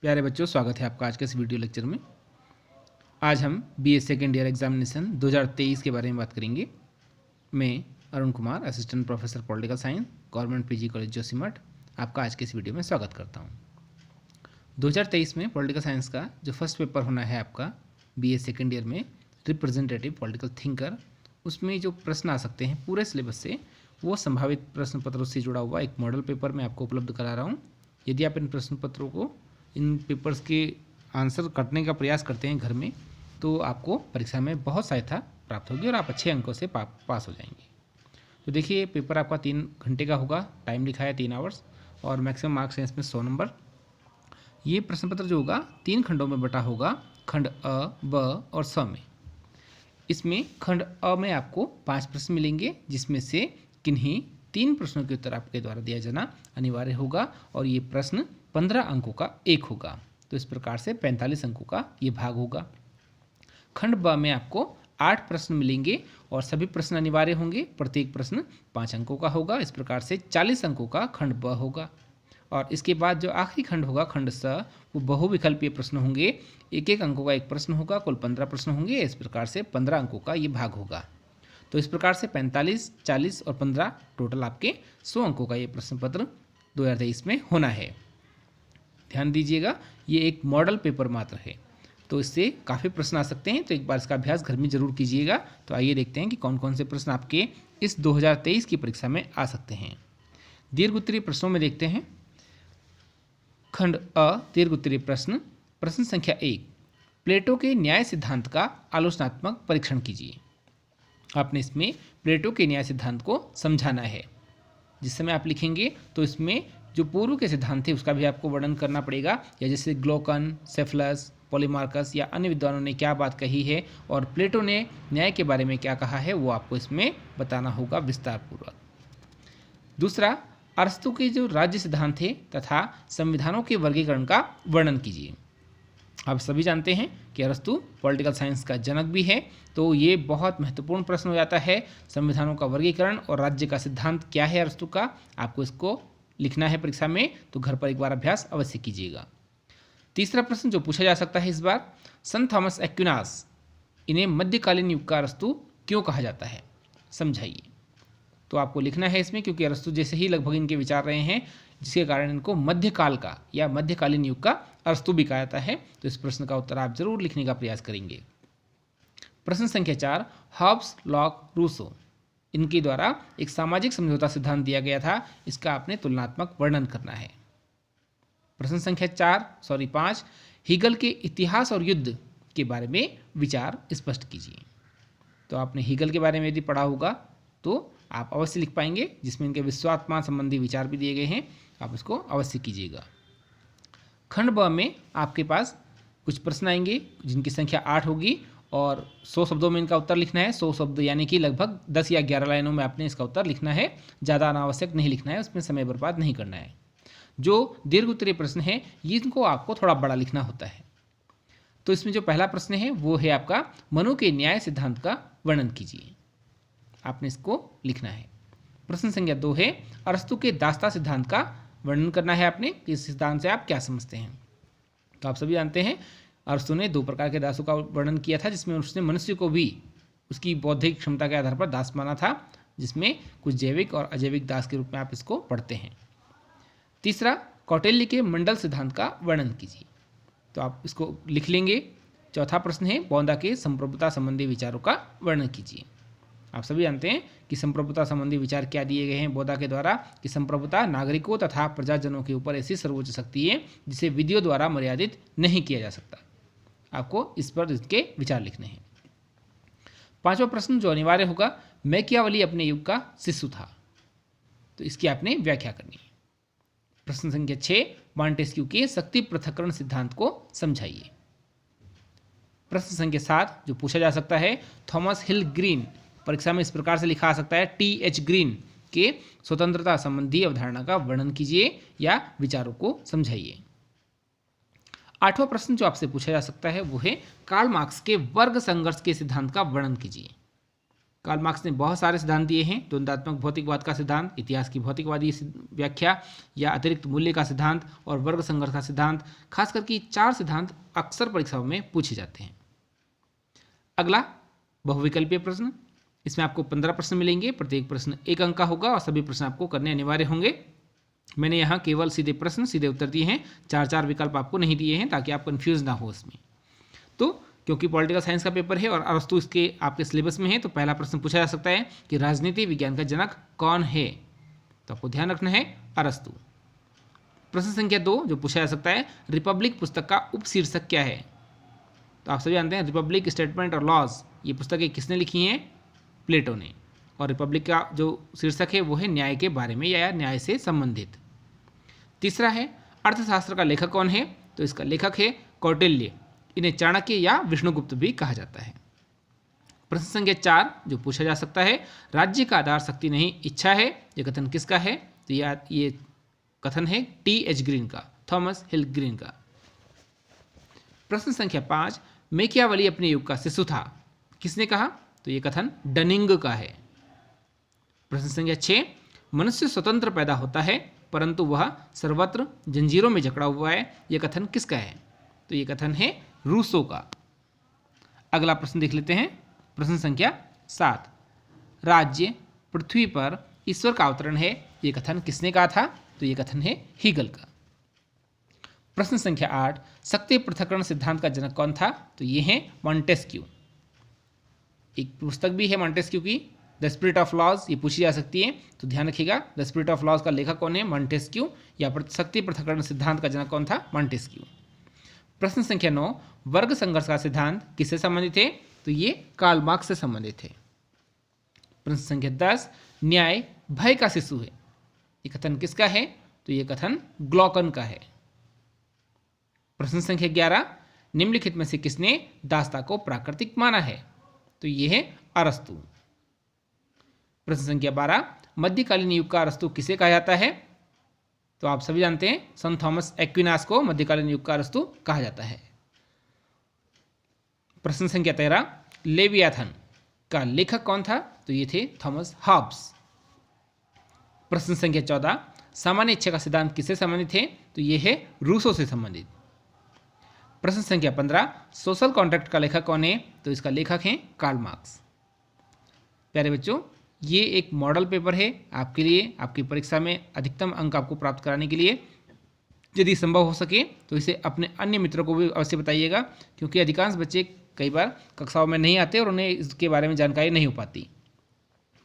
प्यारे बच्चों, स्वागत है आपका आज के इस वीडियो लेक्चर में। आज हम बीए सेकेंड ईयर एग्जामिनेशन 2023 के बारे में बात करेंगे। मैं Arun Kumar, assistant professor political science, government PG college Joshimath, आपका आज के इस वीडियो में स्वागत करता हूं। 2023 में पॉलिटिकल साइंस का जो फर्स्ट पेपर होना है आपका बीए सेकेंड ईयर में, रिप्रेजेंटेटिव पॉलिटिकल थिंकर, उसमें जो प्रश्न आ सकते हैं पूरे सिलेबस से, वो संभावित प्रश्न पत्रों से जुड़ा हुआ एक मॉडल पेपर मैं आपको उपलब्ध करा रहा हूँ। यदि आप इन प्रश्न पत्रों को, इन पेपर्स के आंसर करने का प्रयास करते हैं घर में, तो आपको परीक्षा में बहुत सहायता प्राप्त होगी और आप अच्छे अंकों से पास हो जाएंगे। तो देखिए, पेपर आपका 3 घंटे का होगा, टाइम लिखा है 3 आवर्स, और मैक्सिमम मार्क्स हैं इसमें 100 नंबर। ये प्रश्न पत्र जो होगा 3 खंडों में बटा होगा, खंड अ, ब और स में। इसमें खंड अ में आपको 5 प्रश्न मिलेंगे, जिसमें से किन्हीं 3 प्रश्नों के उत्तर आपके द्वारा दिया जाना अनिवार्य होगा, और ये प्रश्न 15 अंकों का एक होगा। तो इस प्रकार से 45 अंकों का ये भाग होगा। खंड ब में आपको 8 प्रश्न मिलेंगे और सभी प्रश्न अनिवार्य होंगे। प्रत्येक प्रश्न 5 अंकों का होगा। इस प्रकार से 40 अंकों का खंड ब होगा। और इसके बाद जो आखिरी खंड होगा, खंड स, वो बहुविकल्पीय प्रश्न होंगे। एक एक अंकों का एक प्रश्न होगा, कुल 15 प्रश्न होंगे। इस प्रकार से 15 अंकों का ये भाग होगा। तो इस प्रकार से 45, 40 और 15 टोटल आपके 100 अंकों का ये प्रश्न पत्र 2023 में होना है। ध्यान दीजिएगा, ये एक मॉडल पेपर मात्र है, तो इससे काफ़ी प्रश्न आ सकते हैं। तो एक बार इसका अभ्यास घर में जरूर कीजिएगा। तो आइए देखते हैं कि कौन कौन से प्रश्न आपके इस 2023 की परीक्षा में आ सकते हैं। दीर्घ उत्तरीय प्रश्नों में देखते हैं। खंड अ, दीर्घ उत्तरीय प्रश्न। प्रश्न संख्या 1, प्लेटो के न्याय सिद्धांत का आलोचनात्मक परीक्षण कीजिए। आपने इसमें प्लेटो के न्याय सिद्धांत को समझाना है। जिस समय आप लिखेंगे तो इसमें जो पूर्व के सिद्धांत थे उसका भी आपको वर्णन करना पड़ेगा, या जैसे ग्लोकन, सेफलस, पॉलीमार्कस या अन्य विद्वानों ने क्या बात कही है और प्लेटो ने न्याय के बारे में क्या कहा है, वो आपको इसमें बताना होगा विस्तार पूर्वक। दूसरा, अरस्तु के जो राज्य सिद्धांत थे तथा संविधानों के वर्गीकरण का वर्णन कीजिए। आप सभी जानते हैं कि अरस्तु पॉलिटिकल साइंस का जनक भी है, तो ये बहुत महत्वपूर्ण प्रश्न हो जाता है। संविधानों का वर्गीकरण और राज्य का सिद्धांत क्या है अरस्तु का, आपको इसको लिखना है परीक्षा में, तो घर पर एक बार अभ्यास अवश्य कीजिएगा। तीसरा प्रश्न जो पूछा जा सकता है इस बार, संत थॉमस एक्विनास, इन्हें मध्यकालीन युग का अरस्तु क्यों कहा जाता है, समझाइए। तो आपको लिखना है इसमें, क्योंकि अरस्तु जैसे ही लगभग इनके विचार रहे हैं, जिसके कारण इनको मध्यकाल का या मध्यकालीन युग का अरस्तु भी कहा जाता है। तो इस प्रश्न का उत्तर आप जरूर लिखने का प्रयास करेंगे। प्रश्न संख्या 4, हॉब्स, लॉक, रूसो, इनके द्वारा एक सामाजिक समझौता सिद्धांत दिया गया था, इसका आपने तुलनात्मक वर्णन करना है। प्रश्न संख्या 5, हीगल के इतिहास और युद्ध के बारे में विचार स्पष्ट कीजिए। तो आपने हीगल के बारे में यदि पढ़ा होगा तो आप अवश्य लिख पाएंगे, जिसमें इनके विश्वात्मा संबंधी विचार भी दिए गए हैं, आप इसको अवश्य कीजिएगा। खंड ब में आपके पास कुछ प्रश्न आएंगे जिनकी संख्या 8 होगी, और 100 शब्दों में इनका उत्तर लिखना है। 100 शब्द यानी कि लगभग 10 या 11 लाइनों में आपने इसका उत्तर लिखना है। ज़्यादा अनावश्यक नहीं लिखना है, उसमें समय बर्बाद नहीं करना है। जो दीर्घ उत्तरीय प्रश्न है, इनको आपको थोड़ा बड़ा लिखना होता है। तो इसमें जो पहला प्रश्न है वो है आपका, मनु के न्याय सिद्धांत का वर्णन कीजिए। आपने इसको लिखना है। प्रश्न संख्या 2 है, अरस्तु के दास्ता सिद्धांत का वर्णन करना है आपने, इस सिद्धांत से आप क्या समझते हैं। तो आप सभी जानते हैं अरस्तु ने 2 प्रकार के दासों का वर्णन किया था, जिसमें उसने मनुष्य को भी उसकी बौद्धिक क्षमता के आधार पर दास माना था, जिसमें कुछ जैविक और अजैविक दास के रूप में आप इसको पढ़ते हैं। तीसरा, कौटिल्य के मंडल सिद्धांत का वर्णन कीजिए। तो आप इसको लिख लेंगे। चौथा प्रश्न है, बौद्धा के संप्रभुता संबंधी विचारों का वर्णन कीजिए। आप सभी जानते हैं कि संप्रभुता संबंधी विचार क्या दिए गए हैं बौद्धा के द्वारा, कि संप्रभुता नागरिकों तथा प्रजाजनों के ऊपर ऐसी सर्वोच्च शक्ति है जिसे विधियों द्वारा मर्यादित नहीं किया जा सकता। आपको इस पर इसके विचार लिखने हैं। 5वां प्रश्न जो अनिवार्य होगा, मैकियावली अपने युग का शिशु था, तो इसकी आपने व्याख्या करनी है। प्रश्न संख्या 6, मॉन्टेस्क्यू के शक्ति पृथक्करण सिद्धांत को समझाइए। प्रश्न संख्या 7 जो पूछा जा सकता है, थॉमस हिल ग्रीन, परीक्षा में इस प्रकार से लिखा आ सकता है, TH ग्रीन के स्वतंत्रता संबंधी अवधारणा का वर्णन कीजिए या विचारों को समझाइए। 8वां प्रश्न जो आपसे पूछा जा सकता है वो है, कार्ल मार्क्स के वर्ग संघर्ष के सिद्धांत का वर्णन कीजिए। कार्ल मार्क्स ने बहुत सारे सिद्धांत दिए हैं। द्वंद्वात्मक भौतिकवाद का सिद्धांत, इतिहास की भौतिकवादी व्याख्या या अतिरिक्त मूल्य का सिद्धांत और वर्ग संघर्ष का सिद्धांत, खास करके 4 सिद्धांत अक्सर परीक्षाओं में पूछे जाते हैं। अगला बहुविकल्पीय प्रश्न, इसमें आपको 15 प्रश्न मिलेंगे, प्रत्येक प्रश्न 1 अंक का होगा और सभी प्रश्न आपको करने अनिवार्य होंगे। मैंने यहाँ केवल सीधे प्रश्न सीधे उत्तर दिए हैं, 4 विकल्प आपको नहीं दिए हैं ताकि आप कंफ्यूज ना हो इसमें। तो क्योंकि पॉलिटिकल साइंस का पेपर है और अरस्तु इसके आपके सिलेबस में है, तो पहला प्रश्न पूछा जा सकता है कि राजनीति विज्ञान का जनक कौन है, तो आपको ध्यान रखना है अरस्तु। प्रश्न संख्या 2 जो पूछा जा सकता है, रिपब्लिक पुस्तक का उपशीर्षक क्या है, तो आप सभी जानते हैं रिपब्लिक स्टेटमेंट और लॉज, ये पुस्तकें किसने लिखी हैं, प्लेटो ने। और रिपब्लिक का जो शीर्षक है वो है न्याय के बारे में या न्याय से संबंधित। तीसरा है अर्थशास्त्र का लेखक कौन है, तो इसका लेखक है कौटिल्य, इन्हें चाणक्य या विष्णुगुप्त भी कहा जाता है। प्रश्न संख्या 4 जो पूछा जा सकता है, राज्य का आधार शक्ति नहीं इच्छा है, ये कथन किसका है, तो ये कथन है T.H. ग्रीन का, थॉमस हिल ग्रीन का। प्रश्न संख्या 5 मैकियावली अपने युग का शिशु था, किसने कहा, तो ये कथन डनिंग का है। प्रश्न संख्या 6 मनुष्य स्वतंत्र पैदा होता है परंतु वह सर्वत्र जंजीरों में जकड़ा हुआ है, यह कथन किसका है, तो ये कथन है रूसो का। अगला प्रश्न देख लेते हैं, प्रश्न संख्या 7 राज्य पृथ्वी पर ईश्वर का अवतरण है, ये कथन किसने कहा था, तो ये कथन है हीगल का। प्रश्न संख्या 8 शक्ति पृथक्करण सिद्धांत का जनक कौन था, तो ये है मॉन्टेस्क्यू। एक पुस्तक भी है मॉन्टेस्क्यू की, द स्पिरिट ऑफ लॉज, ये पूछी जा सकती है, तो ध्यान रखिएगा द स्पिरिट ऑफ लॉज का लेखक कौन है, मॉन्टेस्क्यू, या शक्ति पृथक्करण सिद्धांत का जनक कौन था, मॉन्टेस्क्यू। प्रश्न संख्या 9 वर्ग संघर्ष का सिद्धांत किससे संबंधित है, तो ये कार्ल मार्क्स से संबंधित है। प्रश्न संख्या 10 न्याय भय का शिशु है, ये कथन किसका है, तो ये कथन ग्लॉकन का है। प्रश्न संख्या 11 निम्नलिखित में से किसने दास्ता को प्राकृतिक माना है, तो ये है अरस्तु। प्रश्न संख्या 12 मध्यकालीन युग का अरस्तु किसे कहा जाता है, तो आप सभी जानते हैं संत थॉमस एक्विनास को मध्यकालीन युग का अरस्तु कहा जाता है। प्रश्न संख्या 13 लेवियाथन का लेखक कौन था, तो ये थे थॉमस हॉब्स। प्रश्न संख्या 14 सामान्य इच्छा का सिद्धांत किससे संबंधित है, तो ये है रूसो से संबंधित। प्रश्न संख्या 15 सोशल कॉन्ट्रैक्ट का लेखक कौन है, तो इसका लेखक है कार्ल मार्क्स। प्यारे बच्चों, ये एक मॉडल पेपर है आपके लिए, आपकी परीक्षा में अधिकतम अंक आपको प्राप्त कराने के लिए। यदि संभव हो सके तो इसे अपने अन्य मित्रों को भी अवश्य बताइएगा, क्योंकि अधिकांश बच्चे कई बार कक्षाओं में नहीं आते और उन्हें इसके बारे में जानकारी नहीं हो पाती।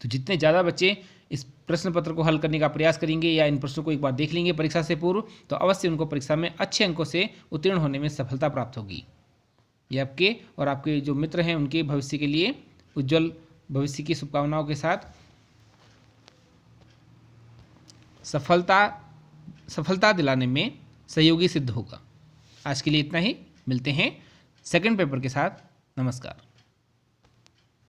तो जितने ज़्यादा बच्चे इस प्रश्न पत्र को हल करने का प्रयास करेंगे या इन प्रश्नों को एक बार देख लेंगे परीक्षा से पूर्व, तो अवश्य उनको परीक्षा में अच्छे अंकों से उत्तीर्ण होने में सफलता प्राप्त होगी। ये आपके और आपके जो मित्र हैं उनके भविष्य के लिए उज्जवल भविष्य की शुभकामनाओं के साथ सफलता दिलाने में सहयोगी सिद्ध होगा। आज के लिए इतना ही, मिलते हैं सेकंड पेपर के साथ। नमस्कार।